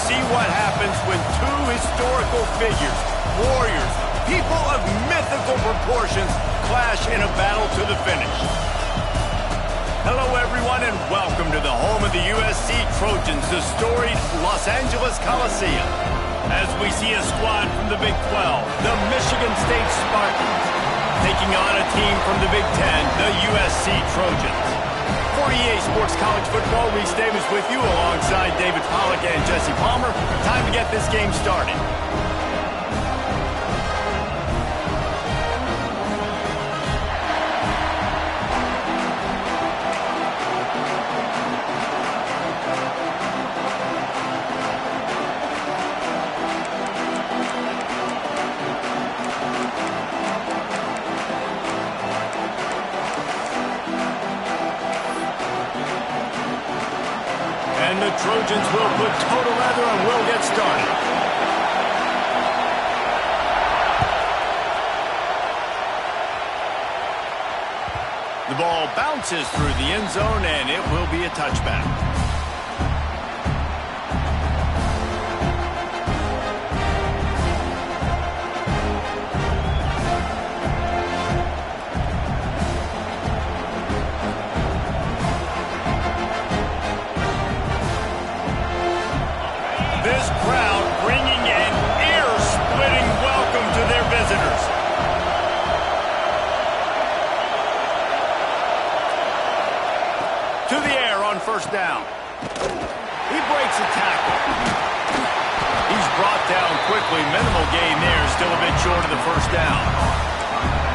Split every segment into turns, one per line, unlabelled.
see what happens when two historical figures, warriors, people of mythical proportions, clash in a battle to the finish. Hello, everyone, and welcome to the home of the USC Trojans, the storied Los Angeles Coliseum. As we see a squad from the Big 12, the Michigan State Spartans, taking on a team from the Big 10, the USC Trojans. For EA Sports College Football, Reese Davis with you alongside David Pollack and Jesse Palmer. Time to get this game started. And the Trojans will put total leather and will get started. The ball bounces through the end zone, and it will be a touchback. This crowd bringing an ear-splitting welcome to their visitors. To the air on first down. He breaks a tackle. He's brought down quickly. Minimal gain there, still a bit short of the first down.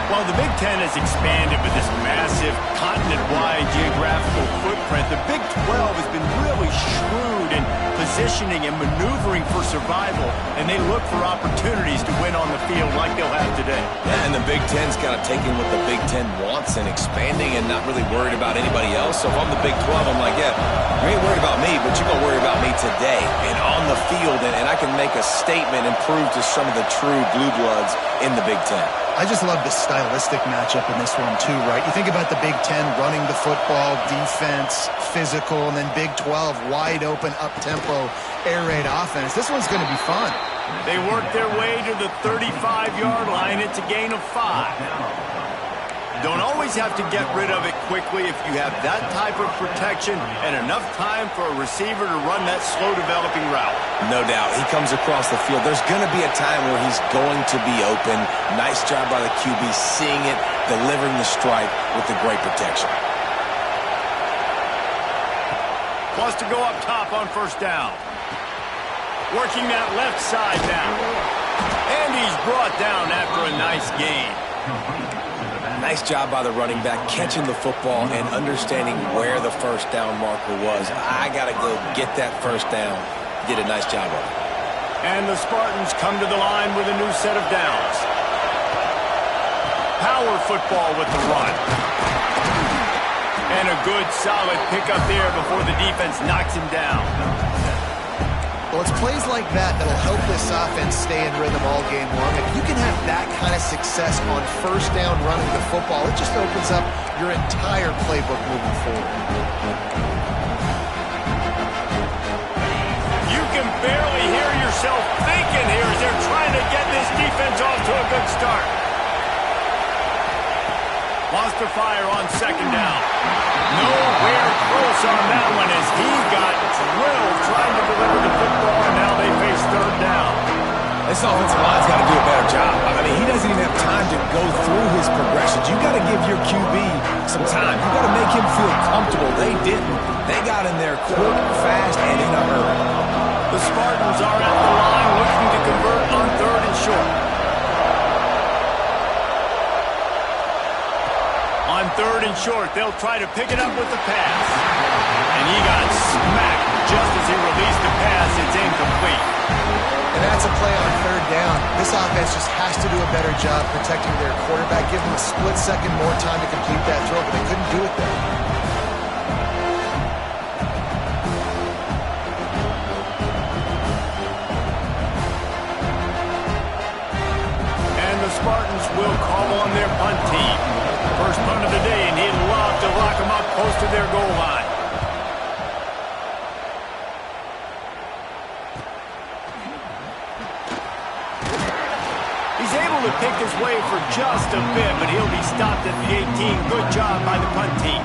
While the Big Ten has expanded with this massive continent-wide geographical footprint, the Big 12 has been really shrewd in positioning and maneuvering for survival, and they look for opportunities to win on the field like they'll have today.
Yeah, and the Big Ten's kind of taking what the Big Ten wants and expanding and not really worried about anybody else. So if I'm the Big 12, I'm like, yeah, you ain't worried about me, but you're going to worry about me today and on the field, and I can make a statement and prove to some of the true blue bloods in the Big Ten.
I just love the stylistic matchup in this one, too, right? You think about the Big Ten running the football, defense, physical, and then Big 12, wide open, up-tempo, air raid offense. This one's going to be fun.
They work their way to the 35-yard line. It's a gain of 5. Don't always have to get rid of it quickly if you have that type of protection and enough time for a receiver to run that slow-developing route.
No doubt. He comes across the field. There's going to be a time where he's going to be open. Nice job by the QB seeing it, delivering the strike with the great protection.
Wants to go up top on first down. Working that left side now. And he's brought down after a nice gain.
Nice job by the running back, catching the football and understanding where the first down marker was. I got to go get that first down. Did a nice job of it.
And the Spartans come to the line with a new set of downs. Power football with the run. And a good, solid pickup there before the defense knocks him down.
Well, it's plays like that that'll help this offense stay in rhythm all game long. If you can have that kind of success on first down running the football, it just opens up your entire playbook moving forward.
You can barely hear yourself thinking here as they're trying to get this defense off to a good start. Wants to fire on second down. Nowhere close on that one as he got drilled trying to deliver the football, and now they face third down.
This offensive line's got to do a better job. I mean, he doesn't even have time to go through his progressions. You got to give your QB some time. You got to make him feel comfortable. They didn't. They got in there quick, fast, and in a hurry.
The Spartans are at the line looking to convert on third and short. On third and short, they'll try to pick it up with the pass. And he got smacked just as he released the pass. It's incomplete.
And that's a play on third down. This offense just has to do a better job protecting their quarterback. Give them a split second more time to complete that throw, but they couldn't do it there.
And the Spartans will call on their punt team. First punt of the day, and he'd love to lock them up close to their goal line. able to pick his way for just a bit, but he'll be stopped at the 18. Good job by the punt team.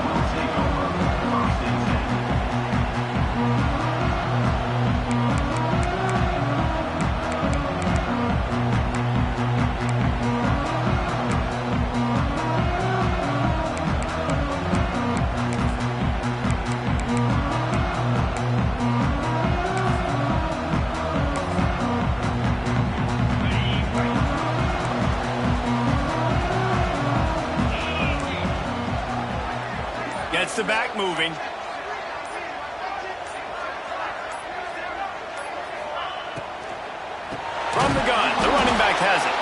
Gets the back moving. From the gun, the running back has it.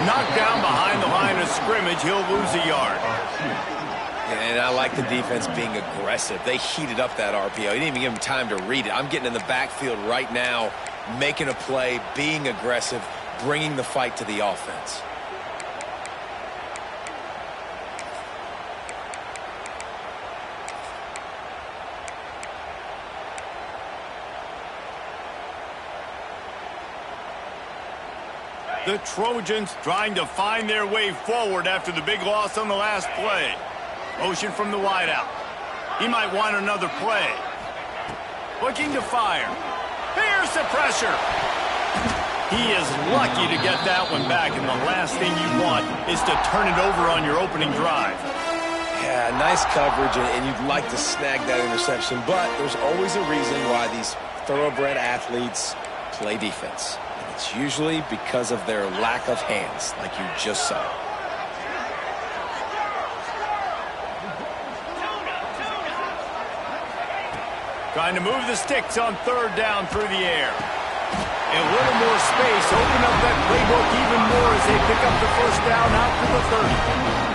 Knocked down behind the line of scrimmage, he'll lose a yard.
And I like the defense being aggressive. They heated up that RPO. You didn't even give them time to read it. I'm getting in the backfield right now, making a play, being aggressive, bringing the fight to the offense.
The Trojans trying to find their way forward after the big loss on the last play. Motion from the wideout. He might want another play. Looking to fire. Here's the pressure. He is lucky to get that one back, and the last thing you want is to turn it over on your opening drive.
Yeah, nice coverage, and you'd like to snag that interception, but there's always a reason why these thoroughbred athletes play defense. It's usually because of their lack of hands, like you just saw.
Trying to move the sticks on third down through the air. A little more space, open up that playbook even more as they pick up the first down out to the 30.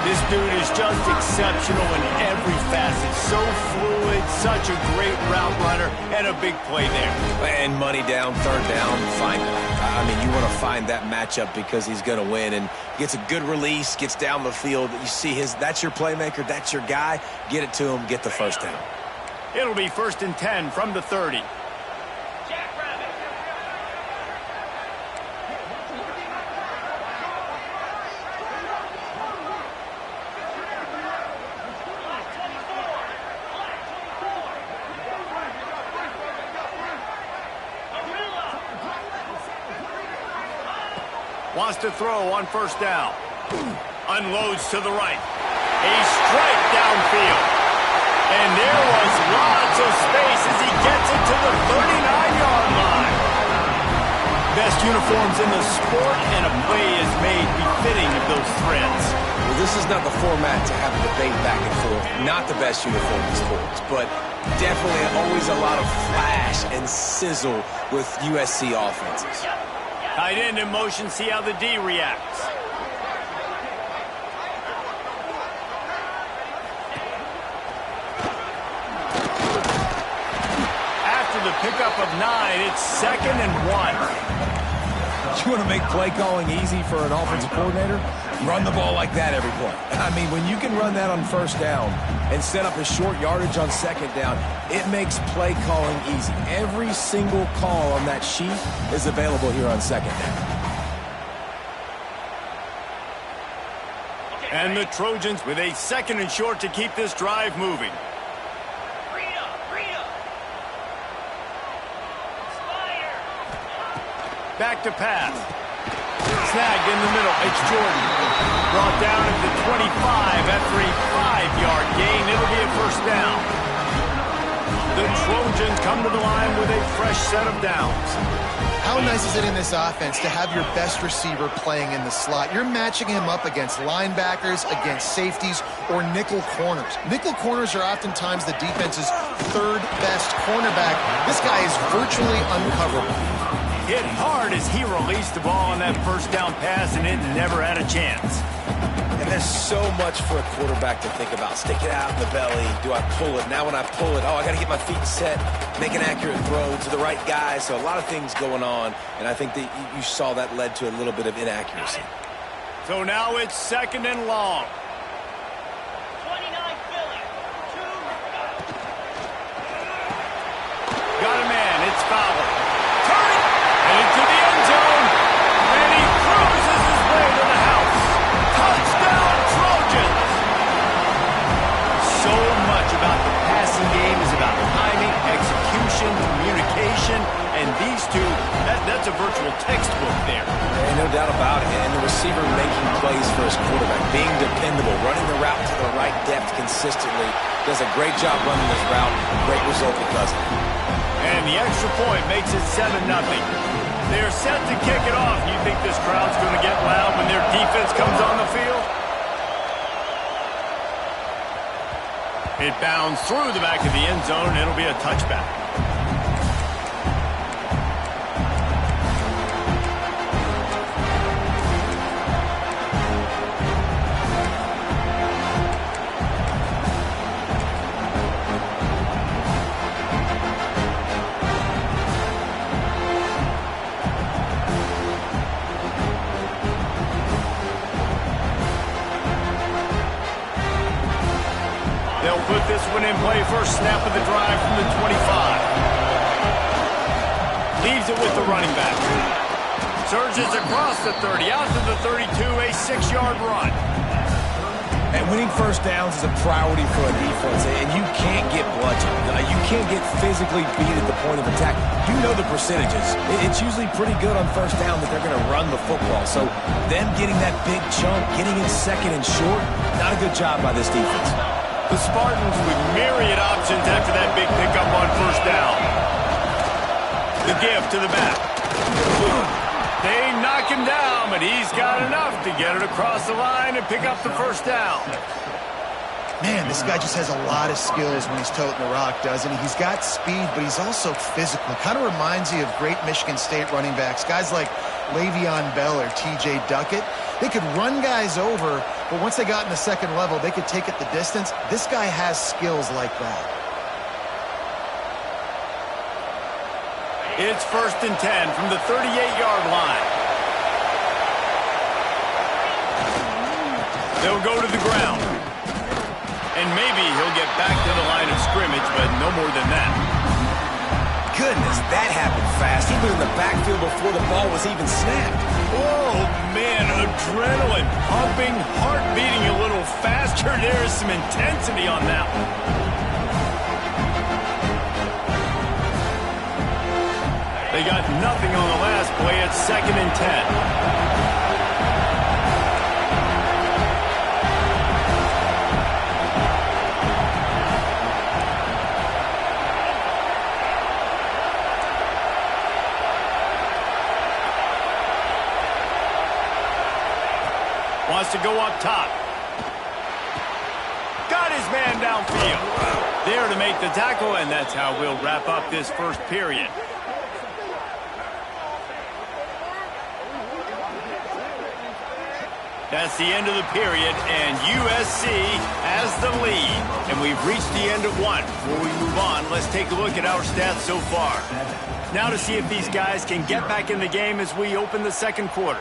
This dude is just exceptional in every facet. So fluid, such a great route runner, and a big play there.
And money down, third down, find it. I mean, you want to find that matchup because he's going to win, and gets a good release, gets down the field. You see that's your playmaker, that's your guy. Get it to him, get the first down.
It'll be 1st and 10 from the 30. Wants to throw on first down. Unloads to the right. A strike downfield. And there was lots of space as he gets it to the 39-yard line. Best uniforms in the sport, and a play is made befitting of those threads.
Well, this is not the format to have a debate back and forth. Not the best uniform in sports, but definitely always a lot of flash and sizzle with USC offenses.
Tight end in motion, see how the D reacts. After the pickup of 9, it's 2nd and 1.
You want to make play calling easy for an offensive coordinator? Run the ball like that every play. I mean, when you can run that on first down and set up a short yardage on second down, it makes play calling easy. Every single call on that sheet is available here on second down.
And the Trojans with a 2nd and short to keep this drive moving. Back to pass. Snagged in the middle. It's Jordan. Brought down at the 25 after a 5-yard gain. It'll be a first down. The Trojans come to the line with a fresh set of downs.
How nice is it in this offense to have your best receiver playing in the slot? You're matching him up against linebackers, against safeties, or nickel corners. Nickel corners are oftentimes the defense's 3rd best cornerback. This guy is virtually uncoverable.
Hit hard as he released the ball on that first down pass, and it never had a chance.
And there's so much for a quarterback to think about. Stick it out in the belly. Do I pull it? Now when I pull it, I got to get my feet set, make an accurate throw to the right guy. So a lot of things going on, and I think that you saw that led to a little bit of inaccuracy.
So now it's 2nd and long. Got a man, it's Fowler. Turn it! Into the end zone, and he cruises actual textbook there.
And no doubt about it. And the receiver making plays for his quarterback, being dependable, running the route to the right depth consistently. Does a great job running this route. Great result because of it.
And the extra point makes it 7-0. They're set to kick it off. You think this crowd's going to get loud when their defense comes on the field? It bounds through the back of the end zone, and it'll be a touchback. They'll put this one in play first snap of the drive from the 25. Leaves it with the running back. Surges across the 30, out to the 32, a 6-yard run.
And winning first downs is a priority for a defense, and you can't get bludgeoned. You can't get physically beat at the point of attack. You know the percentages. It's usually pretty good on first down that they're going to run the football. So them getting that big chunk, getting it second and short, not a good job by this defense.
The Spartans with myriad options after that big pickup on first down. The give to the back. They knock him down, but he's got enough to get it across the line and pick up the first down.
Man, this guy just has a lot of skills when he's toting the rock, doesn't he? He's got speed, but he's also physical. Kind of reminds you of great Michigan State running backs. Guys like Le'Veon Bell or T.J. Duckett. They could run guys over, but once they got in the second level, they could take it the distance. This guy has skills like that.
It's 1st and 10 from the 38-yard line. They'll go to the ground. And maybe he'll get back to the line of scrimmage, but no more than that.
Goodness, that happened fast. He was in the backfield before the ball was even snapped.
Oh, man, adrenaline pumping, heart beating a little faster. There is some intensity on that one. They got nothing on the last play. It's 2nd and 10. Wants to go up top. Got his man downfield. There to make the tackle, and that's how we'll wrap up this first period. That's the end of the period, and USC has the lead. And we've reached the end of one. Before we move on, let's take a look at our stats so far. Now to see if these guys can get back in the game as we open the second quarter.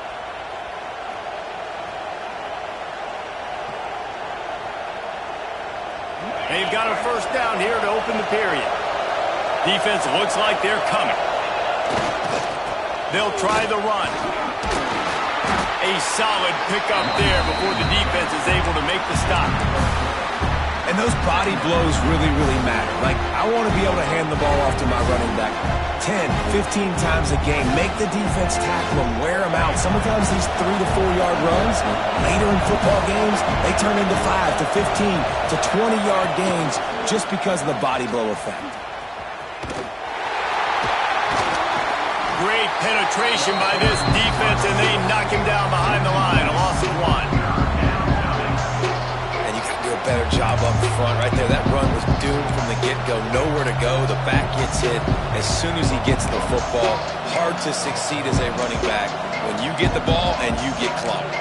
They've got a first down here to open the period. Defense looks like they're coming. They'll try the run. A solid pickup there before the defense is able to make the stop.
And those body blows really, really matter. Like, I want to be able to hand the ball off to my running back 10, 15 times a game. Make the defense tackle them, wear them out. Sometimes these 3 to 4 yard runs, later in football games, they turn into 5 to 15 to 20 yard gains just because of the body blow effect.
Great penetration by this defense, and they knock him down behind the line. A loss of 1.
And you got to do a better job up front right there. That run was doomed from the get-go. Nowhere to go. The back gets hit as soon as he gets the football. Hard to succeed as a running back when you get the ball and you get clocked.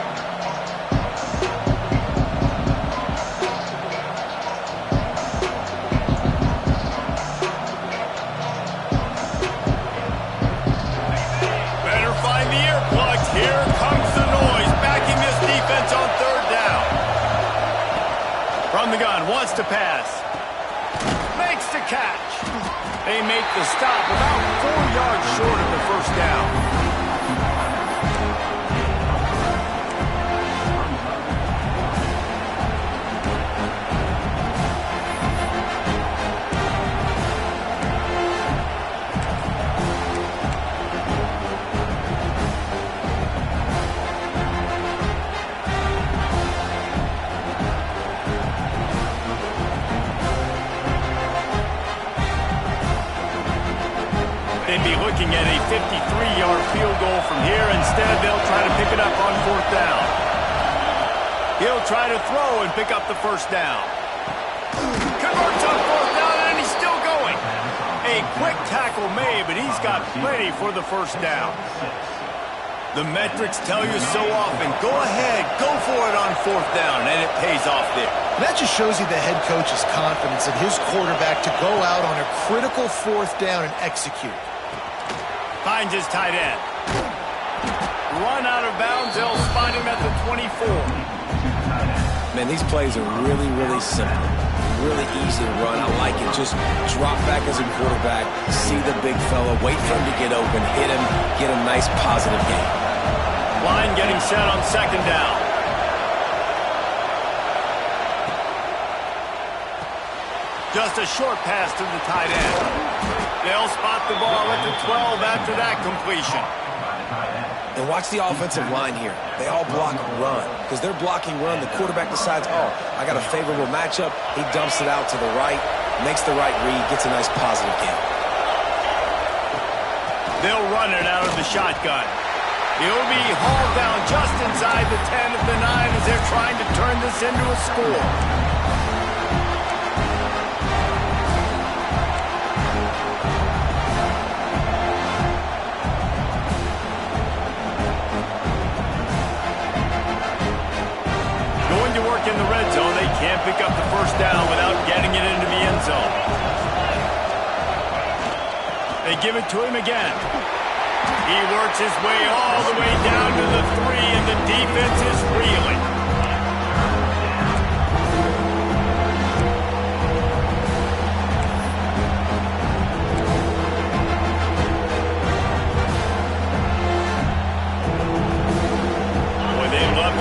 Here comes the noise, backing this defense on 3rd down. From the gun, wants to pass. Makes the catch. They make the stop about 4 yards short of the first down. They'd be looking at a 53-yard field goal from here. Instead, they'll try to pick it up on 4th down. He'll try to throw and pick up the 1st down. Converts on 4th down, and he's still going. A quick tackle made, but he's got plenty for the 1st down. The metrics tell you so often, go ahead, go for it on 4th down, and it pays off there.
That just shows you the head coach's confidence in his quarterback to go out on a critical 4th down and execute.
Finds his tight end. Run out of bounds, they'll spot him at the 24.
Man, these plays are really, really simple. Really easy to run. I like it. Just drop back as a quarterback, see the big fella, wait for him to get open, hit him, get a nice positive game.
Line getting set on 2nd down. Just a short pass to the tight end. They'll spot the ball at the 12 after that completion.
And watch the offensive line here. They all block run. Because they're blocking run, the quarterback decides, oh, I got a favorable matchup. He dumps it out to the right, makes the right read, gets a nice positive game.
They'll run it out of the shotgun. He'll be hauled down just inside the 10 of the 9 as they're trying to turn this into a score. In the red zone, they can't pick up the 1st down without getting it into the end zone. They give it to him again. He works his way all the way down to the 3, and the defense is reeling.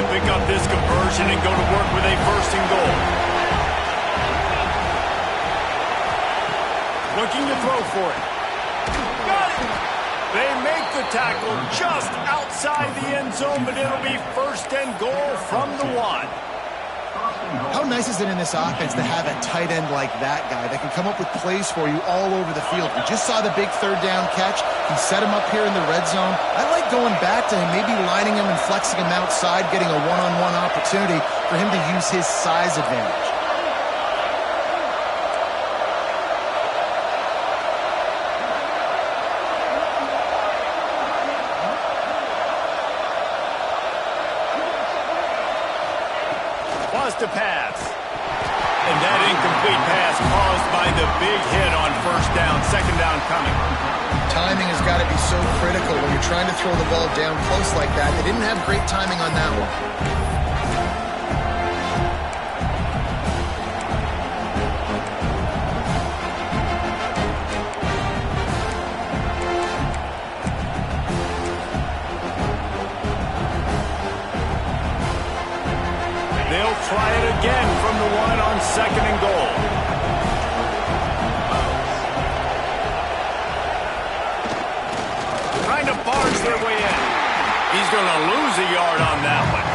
Pick up this conversion and go to work with a 1st and goal. Looking to throw for it. Got it! They make the tackle just outside the end zone, but it'll be 1st and goal from the 1.
How nice is it in this offense to have a tight end like that guy that can come up with plays for you all over the field? We just saw the big 3rd down catch. He set him up here in the red zone. I like going back to him, maybe lining him and flexing him outside, getting a one-on-one opportunity for him to use his size advantage.
To pass. And that incomplete pass caused by the big hit on 1st down, 2nd down coming.
Timing has got to be so critical when you're trying to throw the ball down close like that. They didn't have great timing on that one.
Try it again from the 1 on 2nd and goal. Trying to barge their way in. He's going to lose a yard on that one.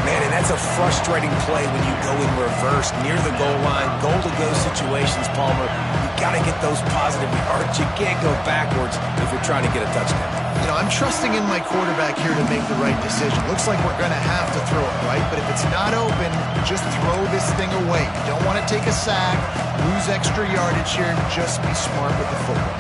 Man, and that's a frustrating play when you go in reverse near the goal line. Goal-to-go situations, Palmer. You got to get those positive yards. You can't go backwards if you're trying to get a touchdown.
You know, I'm trusting in my quarterback here to make the right decision. Looks like we're going to have to throw it, right? But if it's not open, just throw this thing away. You don't want to take a sack, lose extra yardage here. Just be smart with the football.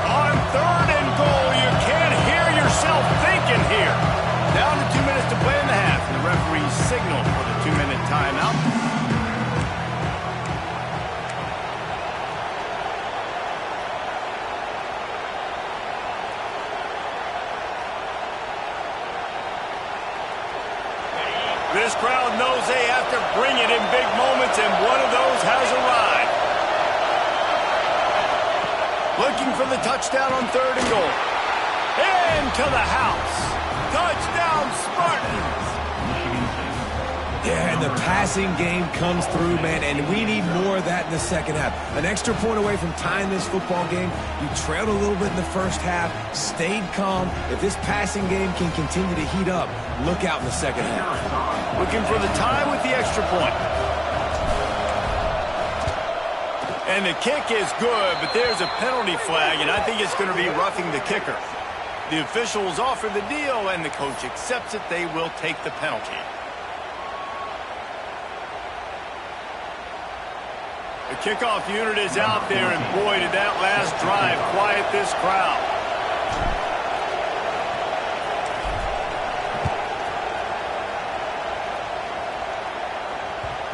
On 3rd and goal, you can't hear yourself thinking here. Down to 2 minutes to play in the half. The referee's signal for the 2-minute timeout. This crowd knows they have to bring it in big moments, and one of those has arrived. Looking for the touchdown on 3rd and goal. Into the house. Touchdown, Spartans!
Yeah, and the passing game comes through, man, and we need more of that in the second half. An extra point away from tying this football game. You trailed a little bit in the first half, stayed calm. If this passing game can continue to heat up, look out in the second half.
Looking for the tie with the extra point. And the kick is good, but there's a penalty flag, and I think it's going to be roughing the kicker. The officials offer the deal, and the coach accepts it. They will take the penalty. The kickoff unit is out there, and boy, did that last drive quiet this crowd.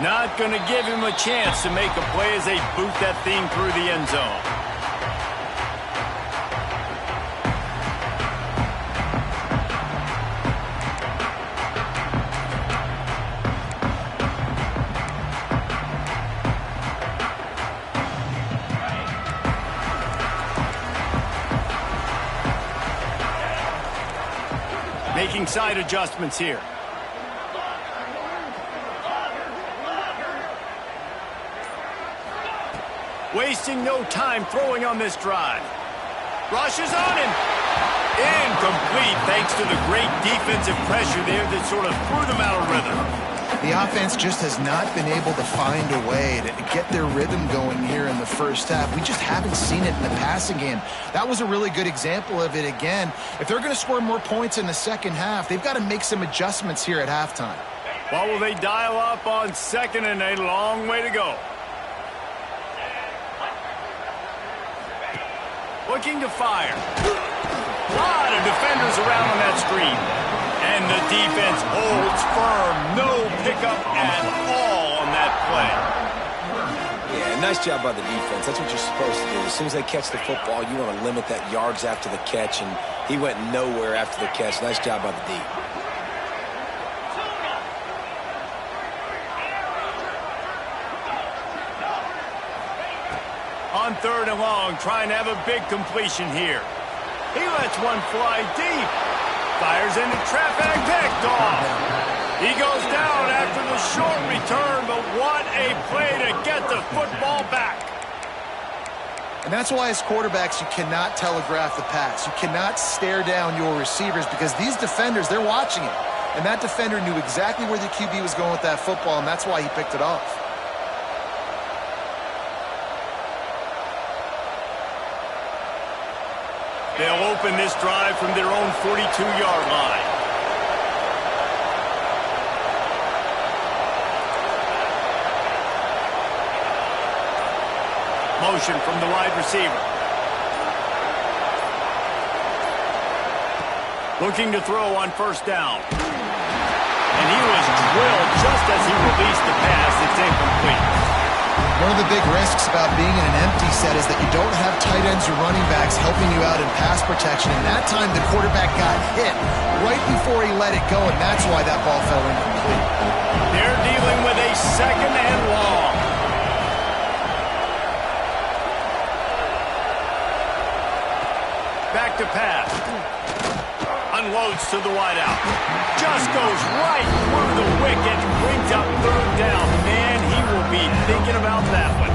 Not going to give him a chance to make a play as they boot that thing through the end zone. Making side adjustments here. Wasting no time throwing on this drive. Rushes on him. Incomplete thanks to the great defensive pressure there that sort of threw them out of rhythm.
The offense just has not been able to find a way to get their rhythm going here in the first half. We just haven't seen it in the passing game. That was a really good example of it again. If they're going to score more points in the second half, they've got to make some adjustments here at halftime.
Well, will they dial up on second and a long way to go? Looking to fire. A lot of defenders around on that screen. And the defense holds firm. No pickup at all on that play.
Yeah, nice job by the defense. That's what you're supposed to do. As soon as they catch the football, you want to limit that yards after the catch, and he went nowhere after the catch. Nice job by the D.
On third and long, trying to have a big completion here. He lets one fly deep. Fires into traffic, picked off. He goes down after the short return, but what a play to get the football back.
And that's why as quarterbacks, you cannot telegraph the pass. You cannot stare down your receivers because these defenders, they're watching it. And that defender knew exactly where the QB was going with that football, and that's why he picked it off.
They'll open this drive from their own 42-yard line. Motion from the wide receiver. Looking to throw on first down. And he was drilled just as he released the pass. It's incomplete.
One of the big risks about being in an empty set is that you don't have tight ends or running backs helping you out in pass protection. And that time the quarterback got hit right before he let it go, and that's why that ball fell incomplete.
They're dealing with a second and long. Back to pass. Unloads to the wideout. Just goes right through the wicket. Brings up third down. Man, he will be thinking about that one.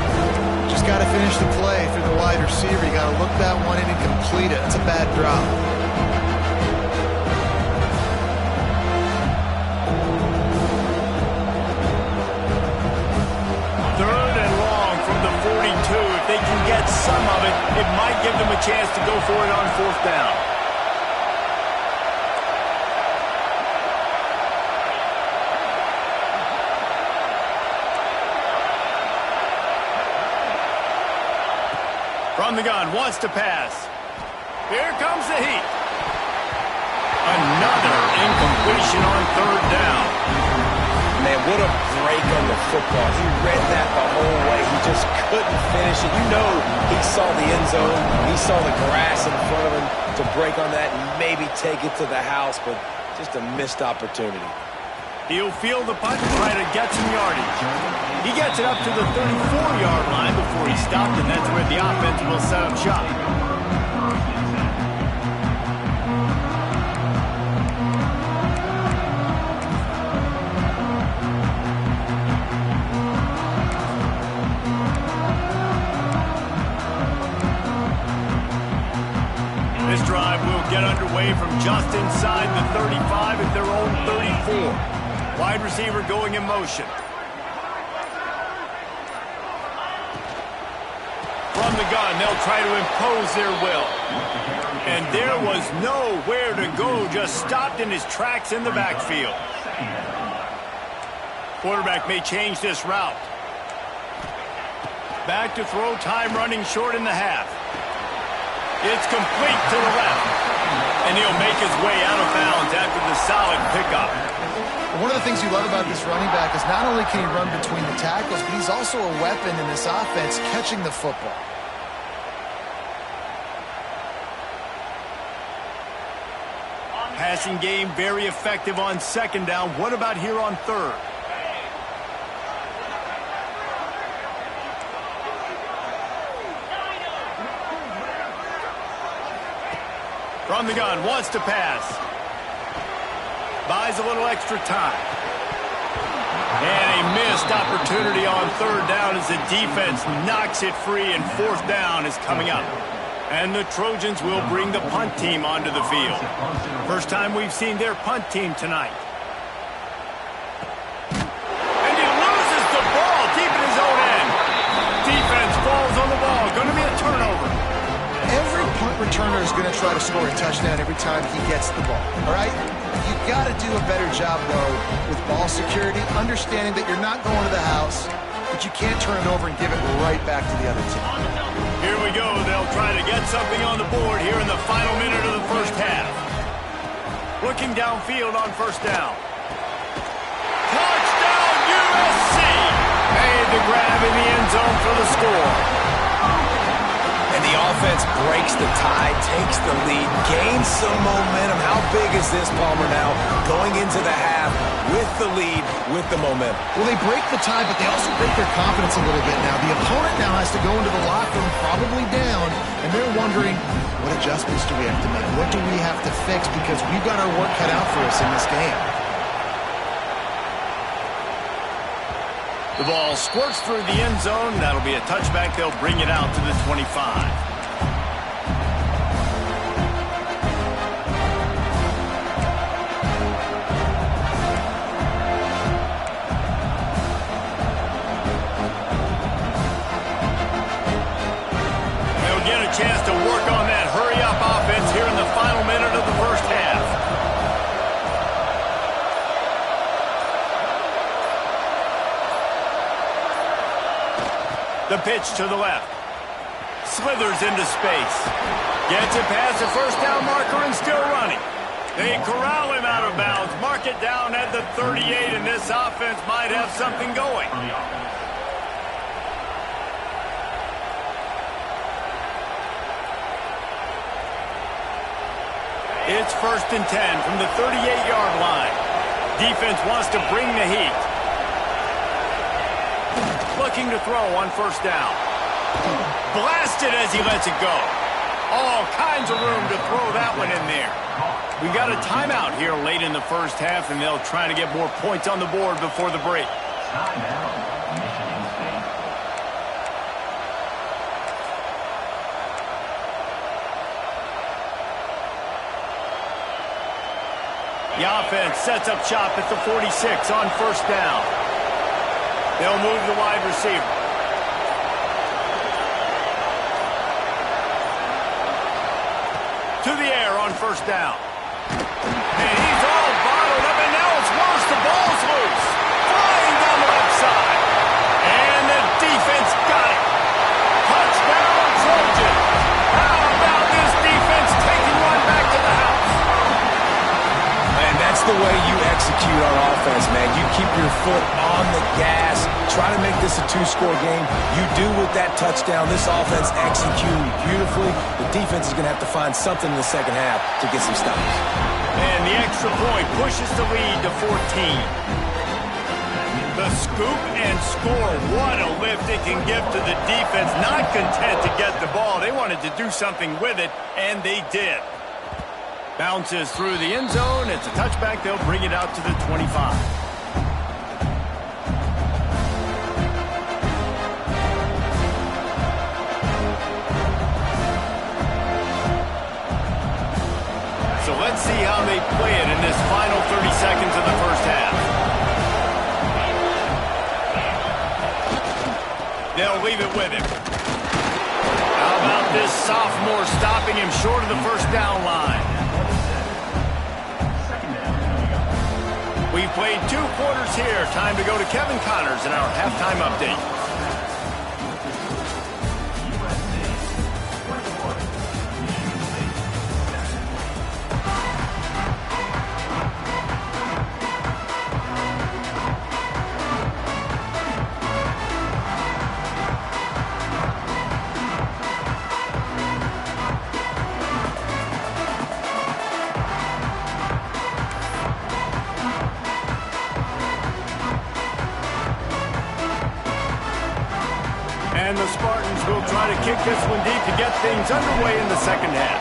Just got to finish the play through the wide receiver. You got to look that one in and complete it. That's a bad drop.
Third and long from the 42. If they can get some of it, it might give them a chance to go for it on fourth down. From the gun, wants to pass. Here comes the heat. Another incompletion on third down.
Man, what a break on the football. He read that the whole way. He just couldn't finish it. You know he saw the end zone. He saw the grass in front of him to break on that and maybe take it to the house, but just a missed opportunity.
He'll field the punt and try to get some yardage. He gets it up to the 34-yard line before he stopped, and that's where the offense will set up shop. just inside the 35 at their own 34. Wide receiver going in motion. From the gun, they'll try to impose their will. And there was nowhere to go, just stopped in his tracks in the backfield. Quarterback may change this route. Back to throw, time running short in the half. It's complete to the left. And he'll make his way out of bounds after the solid pickup.
One of the things you love about this running back is not only can he run between the tackles, but he's also a weapon in this offense catching the football.
Passing game very effective on second down. What about here on third? From the gun, wants to pass. Buys a little extra time. And a missed opportunity on third down as the defense knocks it free, and fourth down is coming up. And the Trojans will bring the punt team onto the field. First time we've seen their punt team tonight. And he loses the ball deep in his own end. Defense falls on the ball. Going to be a turnover.
Every punt returner is going to try to score a touchdown every time he gets the ball, all right? You've got to do a better job, though, with ball security, understanding that you're not going to the house, but you can't turn it over and give it right back to the other team.
Here we go. They'll try to get something on the board here in the final minute of the first half. Looking downfield on first down. Touchdown, USC! Made the grab in the end zone for the score.
And the offense breaks the tie, takes the lead, gains some momentum. How big is this, Palmer, now? Going into the half with the lead, with the momentum.
Well, they break the tie, but they also break their confidence a little bit now. The opponent now has to go into the locker room probably down, and they're wondering, what adjustments do we have to make? What do we have to fix? Because we've got our work cut out for us in this game.
The ball squirts through the end zone. That'll be a touchback. They'll bring it out to the 25. Chance to work on that hurry-up offense here in the final minute of the first half. The pitch to the left. Slithers into space. Gets it past the first down marker and still running. They corral him out of bounds. Mark it down at the 38, and this offense might have something going. It's 1st and 10 from the 38-yard line. Defense wants to bring the heat. Looking to throw on first down. Blasted as he lets it go. All kinds of room to throw that one in there. We got a timeout here late in the first half, and they'll try to get more points on the board before the break. The offense sets up shop at the 46 on first down. They'll move the wide receiver. To the air on first down. And he's all bottled up, and now it's worse. The ball's loose. Flying down the left side. And the defense got it. Touchdown, Trojan. How about this defense taking one back to the house?
And that's the way you execute on offense, man. You keep your foot on the gas, try to make this a two-score game. You do with that touchdown. This offense executing beautifully. The defense is going to have to find something in the second half to get some stops.
And the extra point pushes the lead to 14. The scoop and score. What a lift it can give to the defense. Not content to get the ball. They wanted to do something with it, and they did. Bounces through the end zone. It's a touchback. They'll bring it out to the 25. So let's see see how they play it in this final 30 seconds of the first half. They'll leave it with him. How about this sophomore stopping him short of the first down line? We've played 2 quarters here. Time to go to Kevin Connors in our halftime update. And the Spartans will try to kick this one deep to get things underway in the second half.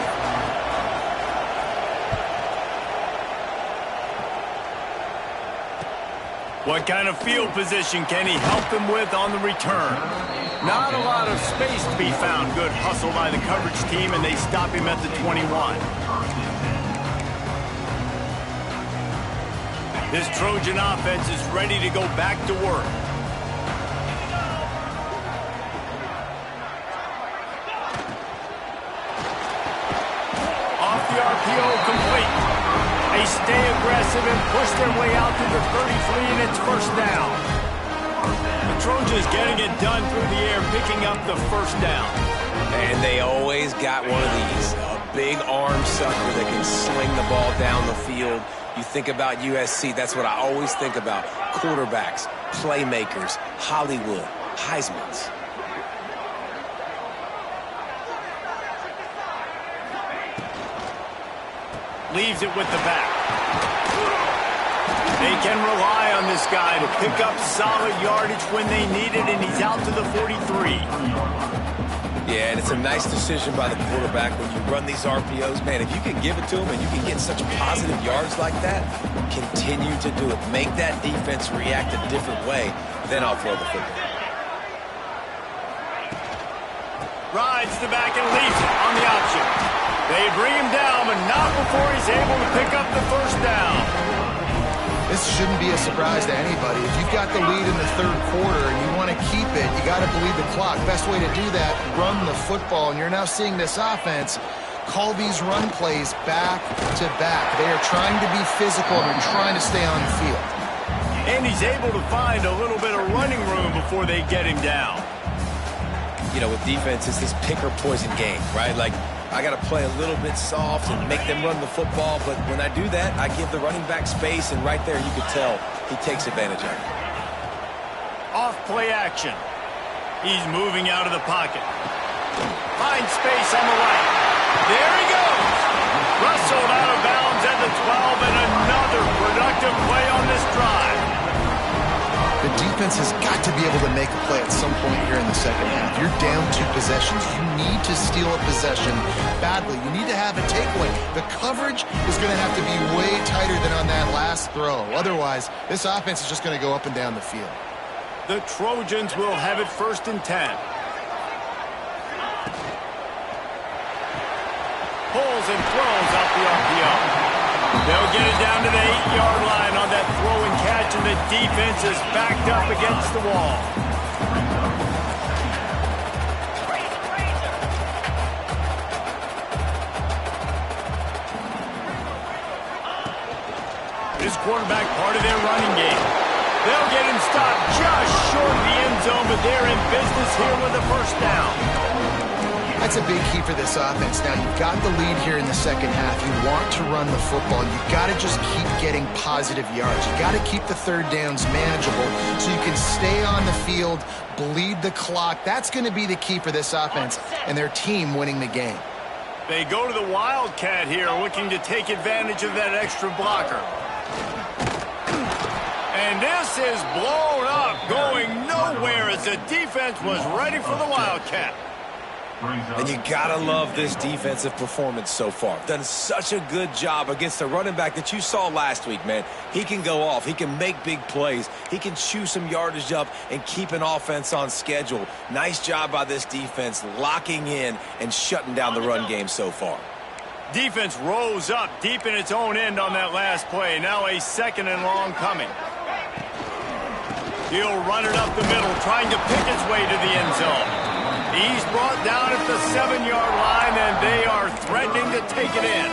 What kind of field position can he help them with on the return? Not a lot of space to be found. Good hustle by the coverage team, and they stop him at the 21. This Trojan offense is ready to go back to work. Complete. They stay aggressive and push their way out to the 33, and it's first down. The Trojans getting it done through the air, picking up the first down.
And they always got one of these, a big arm sucker that can sling the ball down the field. You think about USC, that's what I always think about. Quarterbacks, playmakers, Hollywood, Heismans.
Leaves it with the back. They can rely on this guy to pick up solid yardage when they need it, and he's out to the 43.
Yeah, and it's a nice decision by the quarterback when you run these RPOs. Man, if you can give it to him and you can get such positive yards like that, continue to do it. Make that defense react a different way, then I'll throw the football.
Rides the back and leaves it on the option. They bring him down, but not before he's able to pick up the first down.
This shouldn't be a surprise to anybody. If you've got the lead in the third quarter and you want to keep it, you got to bleed the clock. Best way to do that, run the football. And you're now seeing this offense call these run plays back to back. They are trying to be physical and they're trying to stay on the field.
And he's able to find a little bit of running room before they get him down.
You know, with defense, it's this pick or poison game, right? Like, I got to play a little bit soft and make them run the football, but when I do that, I give the running back space, and right there you can tell he takes advantage of it.
Off play action. He's moving out of the pocket. Finds space on the right. There he goes. Rustled out of bounds at the 12, and another productive play on this drive.
The defense has got to be able to make a play at some point here in the second half. You're down 2 possessions. You need to steal a possession badly. You need to have a takeaway. The coverage is going to have to be way tighter than on that last throw. Otherwise, this offense is just going to go up and down the field.
The Trojans will have it 1st and 10. Pulls and throws out the RPO. They'll get it down to the 8-yard line on that throw and catch, and the defense is backed up against the wall. This quarterback part of their running game. They'll get him stopped just short of the end zone, but they're in business here with a first down.
That's a big key for this offense. Now, you've got the lead here in the second half. You want to run the football. You've got to just keep getting positive yards. You've got to keep the third downs manageable so you can stay on the field, bleed the clock. That's going to be the key for this offense and their team winning the game.
They go to the Wildcat here, looking to take advantage of that extra blocker. And this is blown up, going nowhere as the defense was ready for the Wildcat.
And you gotta love this defensive performance so far. Done such a good job against the running back that you saw last week, man. He can go off. He can make big plays. He can chew some yardage up and keep an offense on schedule. Nice job by this defense locking in and shutting down the run game so far.
Defense rose up deep in its own end on that last play. Now a 2nd and long coming. He'll run it up the middle, trying to pick its way to the end zone. He's brought down at the 7-yard line, and they are threatening to take it in.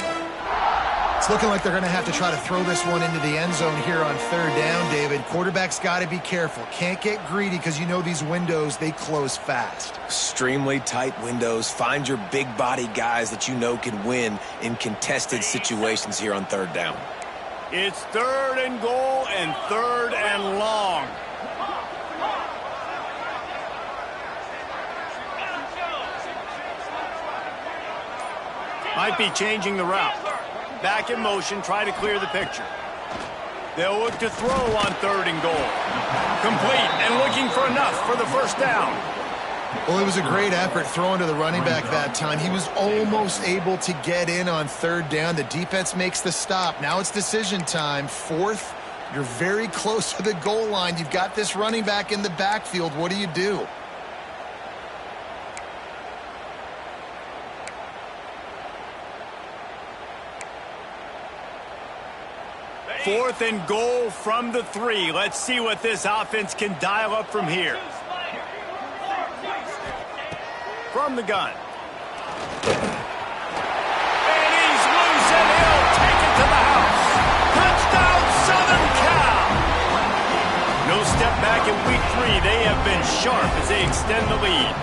It's looking like they're going to have to try to throw this one into the end zone here on 3rd down, David. Quarterback's got to be careful. Can't get greedy because you know these windows, they close fast.
Extremely tight windows. Find your big body guys that you know can win in contested situations here on 3rd down.
It's 3rd and goal and 3rd and long. Might be changing the route. Back in motion, try to clear the picture. They'll look to throw on 3rd and goal. Complete and looking for enough for the 1st down.
Well, it was a great effort throwing to the running back that time. He was almost able to get in on 3rd down. The defense makes the stop. Now it's decision time. 4th, you're very close to the goal line. You've got this running back in the backfield. What do you do?
Fourth and goal from the 3. Let's see what this offense can dial up from here. From the gun. And he's loose, and he'll take it to the house. Touchdown, Southern Cal! No step back in week 3. They have been sharp as they extend the lead.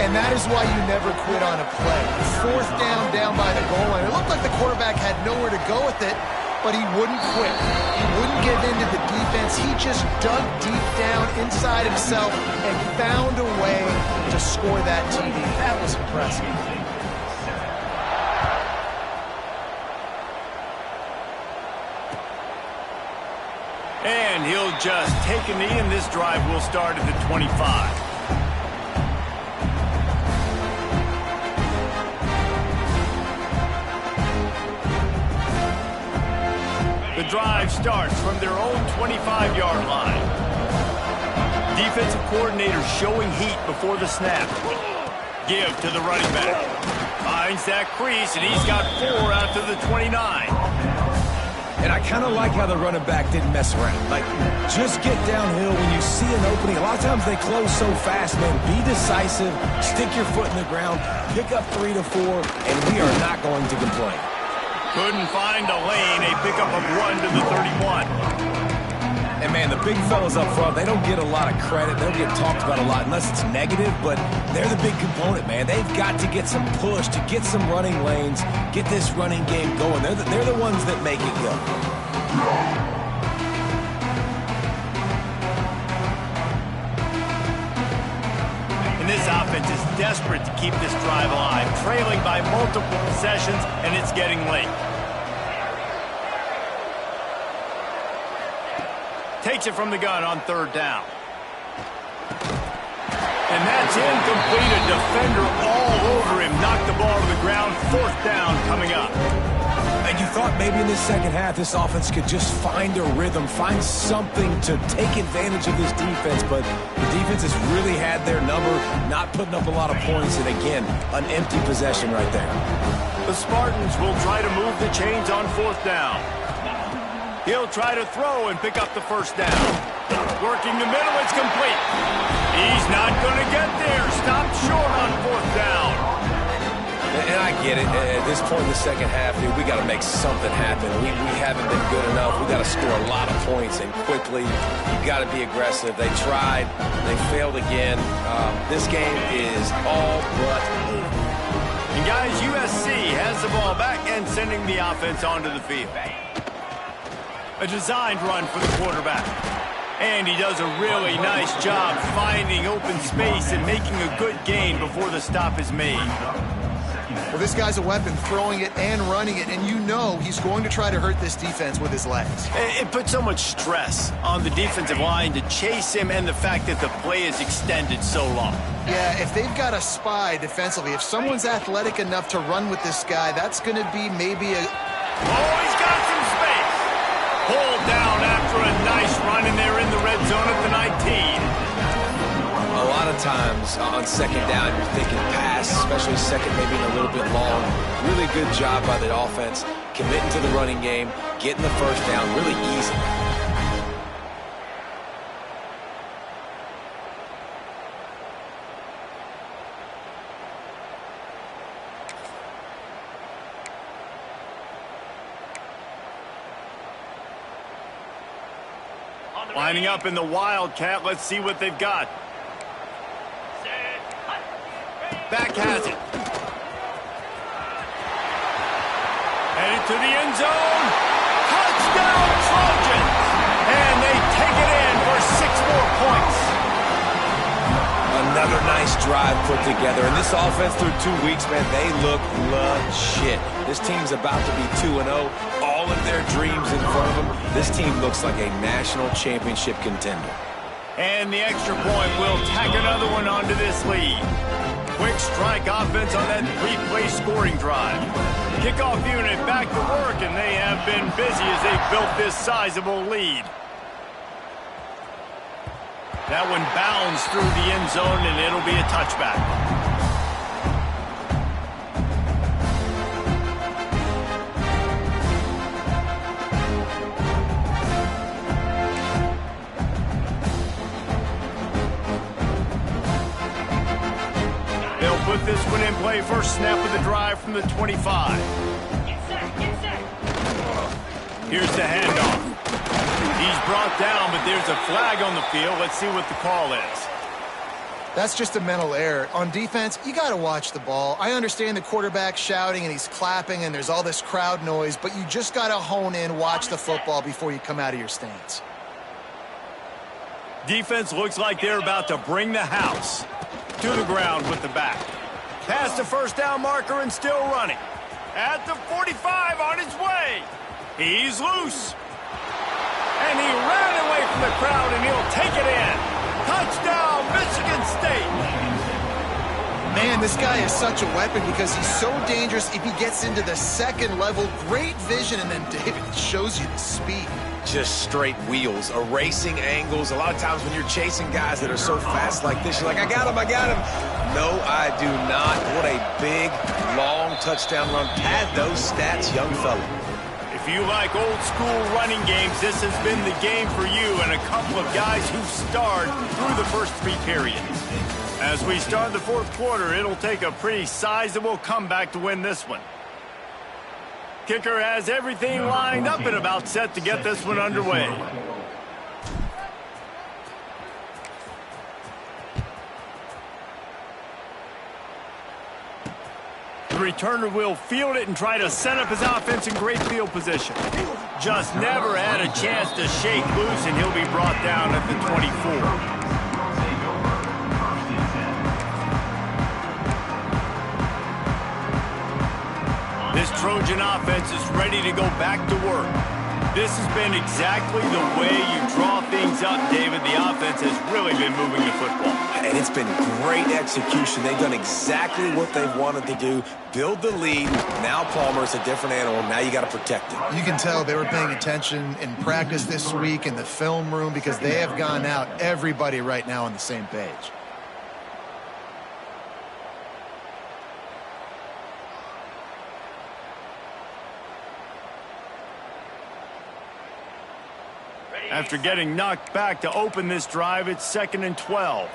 And that is why you never quit on a play. 4th down by the goal line. It looked like the quarterback had nowhere to go with it, but he wouldn't quit. He wouldn't give in to the defense. He just dug deep down inside himself and found a way to score that TD. That was impressive.
And he'll just take a knee, and this drive will start at the 25. The drive starts from their own 25-yard line. Defensive coordinator showing heat before the snap. Give to the running back. Finds that crease, and he's got 4 out to the 29.
And I kind of like how the running back didn't mess around. Like, just get downhill when you see an opening. A lot of times they close so fast, man. Be decisive, stick your foot in the ground, pick up 3 to 4, and we are not going to complain.
Couldn't find a lane. A pickup of 1 to the 31.
And, man, the big fellas up front, they don't get a lot of credit. They don't get talked about a lot unless it's negative, but they're the big component, man. They've got to get some push, to get some running lanes, get this running game going. They're the ones that make it go.
And this offense is desperate to keep this drive alive, trailing by multiple possessions, and it's getting late. Takes it from the gun on 3rd down. And that's incomplete. A defender all over him. Knocked the ball to the ground. 4th down coming up.
And you thought maybe in this second half this offense could just find a rhythm, find something to take advantage of this defense, but the defense has really had their number, not putting up a lot of points, and again, an empty possession right there.
The Spartans will try to move the chains on 4th down. He'll try to throw and pick up the 1st down. Working the middle, it's complete. He's not going to get there. Stopped short on 4th down.
And I get it. At this point in the second half, dude, we got to make something happen. We haven't been good enough. We got to score a lot of points and quickly. You got to be aggressive. They tried. They failed again. This game is all but over.
And guys, USC has the ball back and sending the offense onto the field. A designed run for the quarterback. And he does a really nice job finding open space and making a good gain before the stop is made.
Well, this guy's a weapon, throwing it and running it, and you know he's going to try to hurt this defense with his legs.
It puts so much stress on the defensive line to chase him, and the fact that the play is extended so long.
Yeah, if they've got a spy defensively, if someone's athletic enough to run with this guy, that's going to be maybe a...
Oh, he's got some space. Pulled down after a nice run, and they're in the red zone at the 19.
A lot of of times on second down, you're thinking pass, especially second maybe a little bit long. Really good job by the offense, committing to the running game, getting the first down, really easy.
Lining up in the Wildcat. Let's see what they've got. Back has it. Headed to the end zone. Touchdown Trojans! And they take it in for 6 more points.
Another nice drive put together. And this offense through 2 weeks, man, they look legit. This team's about to be 2-0. All of their dreams in front of them. This team looks like a national championship contender.
And the extra point will tack another one onto this lead. Quick strike offense on that 3-play scoring drive. Kickoff unit back to work, and they have been busy as they built this sizable lead. That one bounds through the end zone, and it'll be a touchback. Put this one in play. First snap of the drive from the 25. Here's the handoff. He's brought down, but there's a flag on the field. Let's see what the call is.
That's just a mental error. On defense, you got to watch the ball. I understand the quarterback shouting and he's clapping and there's all this crowd noise, but you just got to hone in, watch the football before you come out of your stance.
Defense looks like they're about to bring the house to the ground with the back. Past the first down marker and still running. At the 45 on his way. He's loose. And he ran away from the crowd and he'll take it in. Touchdown, Michigan State.
Man, this guy is such a weapon because he's so dangerous if he gets into the second level. Great vision, and then David shows you the speed.
Just straight wheels, erasing angles. A lot of times when you're chasing guys that are so fast like this, you're like, I got him, I got him. No, I do not. What a big, long touchdown run. Pad those stats, young fella.
If you like old school running games, this has been the game for you and a couple of guys who starred through the first 3 periods. As we start the 4th quarter, it'll take a pretty sizable comeback to win this one. Kicker has everything lined up and about set to get this one underway. The returner will field it and try to set up his offense in great field position. Just never had a chance to shake loose, and he'll be brought down at the 24. This Trojan offense is ready to go back to work. This has been exactly the way you draw things up, David. The offense has really been moving the football.
And it's been great execution. They've done exactly what they've wanted to do. Build the lead. Now Palmer's a different animal. Now you got to protect it.
You can tell they were paying attention in practice this week in the film room because they have gone out, everybody right now on the same page.
After getting knocked back to open this drive, it's 2nd and 12.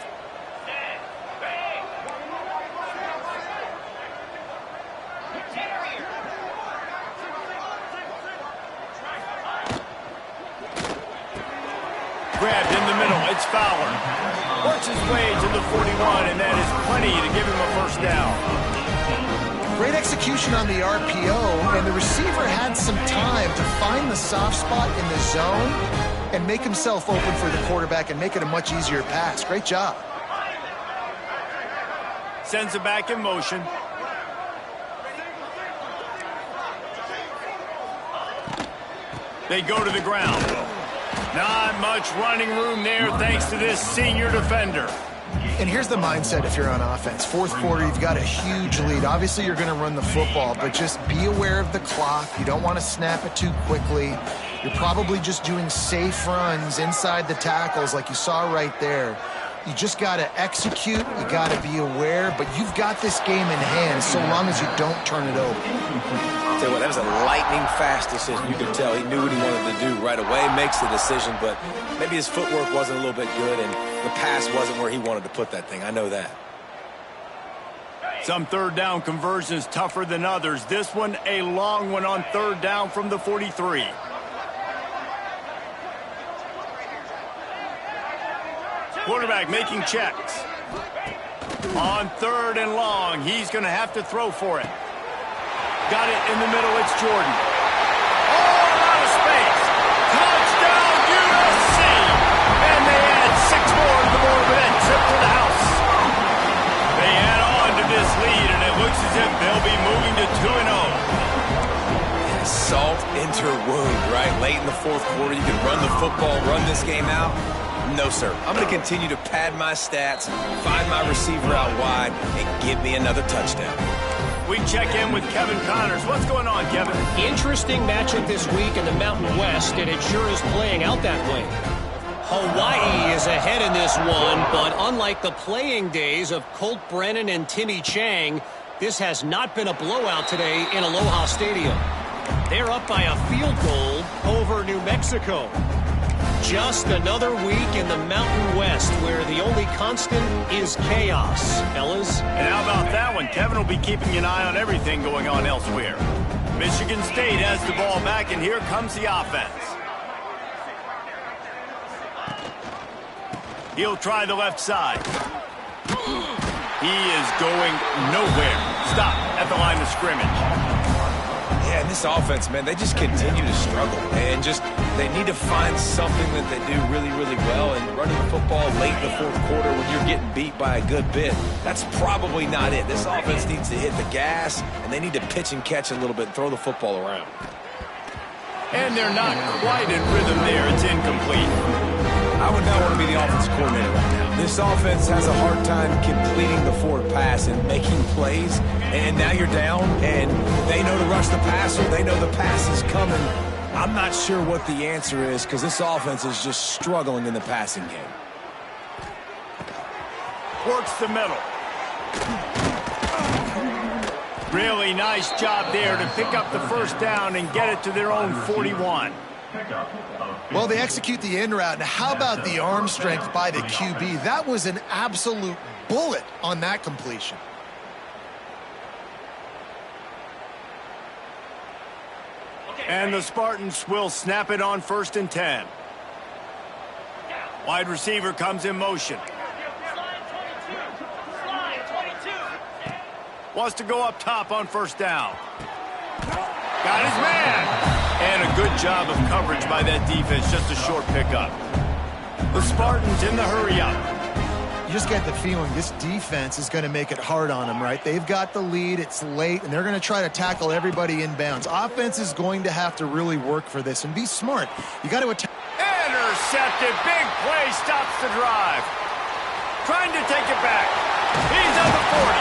Grabbed in the middle, it's Fowler. Works his way to the 41, and that is plenty to give him a first down.
Great execution on the RPO, and the receiver had some time to find the soft spot in the zone and make himself open for the quarterback and make it a much easier pass. Great job.
Sends it back in motion. They go to the ground. Not much running room there thanks to this senior defender.
And here's the mindset if you're on offense. 4th quarter, you've got a huge lead. Obviously, you're going to run the football, but just be aware of the clock. You don't want to snap it too quickly. You're probably just doing safe runs inside the tackles like you saw right there. You just got to execute. You got to be aware. But you've got this game in hand so long as you don't turn it over.
I'll tell you what, that was a lightning-fast decision. You could tell he knew what he wanted to do right away, makes the decision, but maybe his footwork wasn't a little bit good, and the pass wasn't where he wanted to put that thing. I know that.
Some third down conversions tougher than others. This one, a long one on third down from the 43. Quarterback making checks. On third and long, he's going to have to throw for it. Got it in the middle, it's Jordan. Oh, a lot of space. Touchdown, USC! And they add 6 more to the board with that trip to the house. They add on to this lead, and it looks as if they'll be moving to 2-0.
Salt into her wound, right? Late in the fourth quarter, you can run the football, run this game out. No, sir. I'm going to continue to pad my stats, find my receiver out wide, and give me another touchdown.
We check in with Kevin Connors. What's going on, Kevin?
Interesting matchup this week in the Mountain West, and it sure is playing out that way. Hawaii is ahead in this one, but unlike the playing days of Colt Brennan and Timmy Chang, this has not been a blowout today in Aloha Stadium. They're up by a field goal over New Mexico. Just another week in the Mountain West where the only constant is chaos, fellas.
And how about that one? Kevin will be keeping an eye on everything going on elsewhere. Michigan State has the ball back, and here comes the offense. He'll try the left side. He is going nowhere. Stop at the line of scrimmage.
Yeah, and this offense, man, they just continue to struggle. And they need to find something that they do really, really well. And running the football late in the fourth quarter when you're getting beat by a good bit, that's probably not it. This offense needs to hit the gas, and they need to pitch and catch a little bit and throw the football around.
And they're not quite in rhythm there. It's incomplete.
I would not want to be the offensive coordinator right now. This offense has a hard time completing the forward pass and making plays, and now you're down, and they know to rush the passer. They know the pass is coming. I'm not sure what the answer is because this offense is just struggling in the passing game.
Works the middle. Really nice job there to pick up the first down and get it to their own 41.
Well, they execute the in route. Now, how about the arm strength by the QB? That was an absolute bullet on that completion.
And the Spartans will snap it on 1st and 10. Wide receiver comes in motion. Wants to go up top on 1st down. Got his man. And a good job of coverage by that defense. Just a short pickup. The Spartans in the hurry up.
You just get the feeling this defense is going to make it hard on them, right? They've got the lead. It's late, and they're going to try to tackle everybody inbounds. Offense is going to have to really work for this and be smart. You got to attack.
Intercepted. Big play stops the drive. Trying to take it back. He's on the 40.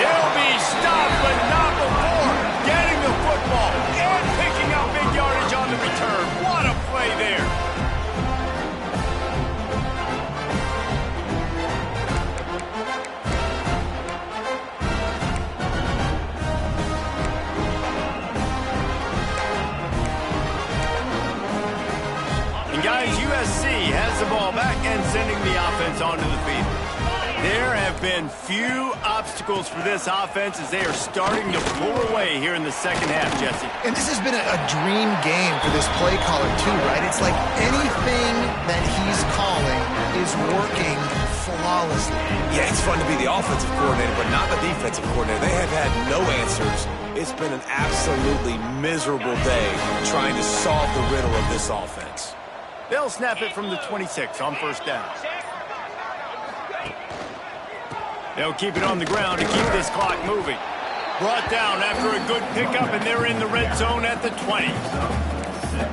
He'll be stopped, but not before getting the football and picking up big yardage on the return. What a play there. And guys, USC has the ball back and sending the offense onto the field. There have been few obstacles for this offense as they are starting to pull away here in the second half, Jesse.
And this has been a dream game for this play caller, too, right? It's like anything that he's calling is working flawlessly.
Yeah, it's fun to be the offensive coordinator, but not the defensive coordinator. They have had no answers. It's been an absolutely miserable day trying to solve the riddle of this offense.
They'll snap it from the 26 on 1st down. They'll keep it on the ground to keep this clock moving. Brought down after a good pickup, and they're in the red zone at the 20.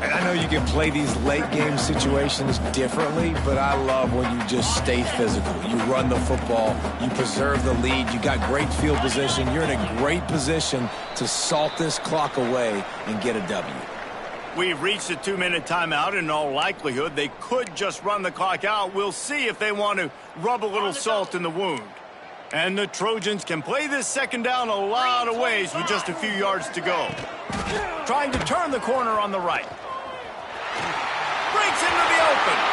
And I know you can play these late game situations differently, but I love when you just stay physical. You run the football, you preserve the lead, you got great field position. You're in a great position to salt this clock away and get a W.
We've reached a 2-minute timeout. In all likelihood, they could just run the clock out. We'll see if they want to rub a little salt in the wound. And the Trojans can play this second down a lot of ways with just a few yards to go. Trying to turn the corner on the right. Breaks into the open.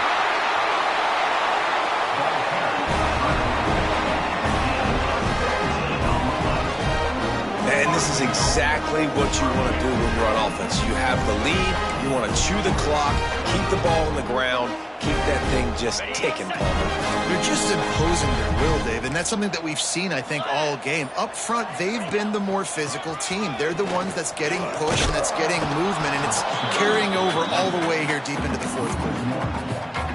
And this is exactly what you want to do when you're on offense. You have the lead, you want to chew the clock, keep the ball on the ground, keep that thing just ticking, Palmer.
They're just imposing their will, Dave, and that's something that we've seen, I think, all game. Up front, they've been the more physical team. They're the ones that's getting pushed and that's getting movement, and it's carrying over all the way here deep into the fourth quarter.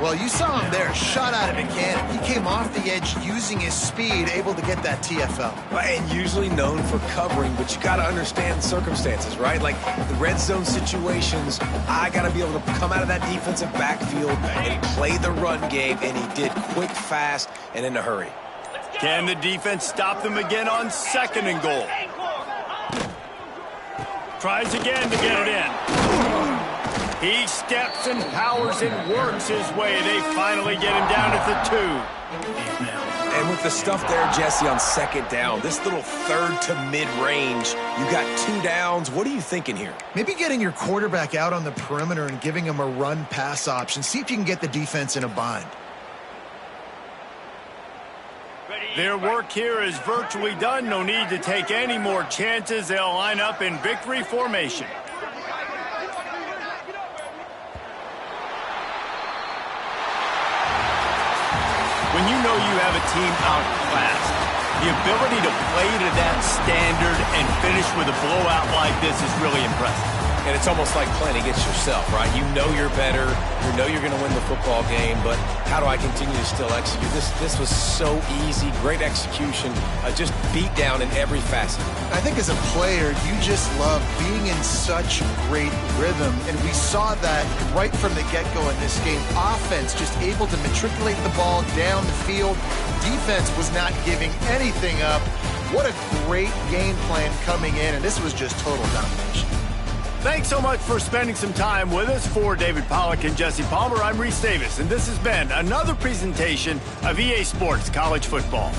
Well, you saw him there, shot out of a cannon. He came off the edge using his speed, able to get that TFL.
And usually known for covering, but you got to understand circumstances, right? Like the red zone situations, I got to be able to come out of that defensive backfield and play the run game, and he did quick, fast, and in a hurry.
Can the defense stop them again on 2nd and goal? Tries again to get it in. He steps and powers and works his way. They finally get him down at the 2.
And with the stuff there, Jesse, on 2nd down, this little 3rd to mid-range, you got 2 downs. What are you thinking here?
Maybe getting your quarterback out on the perimeter and giving him a run-pass option. See if you can get the defense in a bind.
Their work here is virtually done. No need to take any more chances. They'll line up in victory formation. When you know you have a team outclassed, the ability to play to that standard and finish with a blowout like this is really impressive.
And it's almost like playing against yourself, right? You know you're better. You know you're going to win the football game, but how do I continue to still execute? This was so easy. Great execution. Just beat down in every facet.
I think as a player, you just love being in such great rhythm, and we saw that right from the get-go in this game. Offense just able to matriculate the ball down the field. Defense was not giving anything up. What a great game plan coming in, and this was just total domination.
Thanks so much for spending some time with us. For David Pollack and Jesse Palmer, I'm Reese Davis, and this has been another presentation of EA Sports College Football.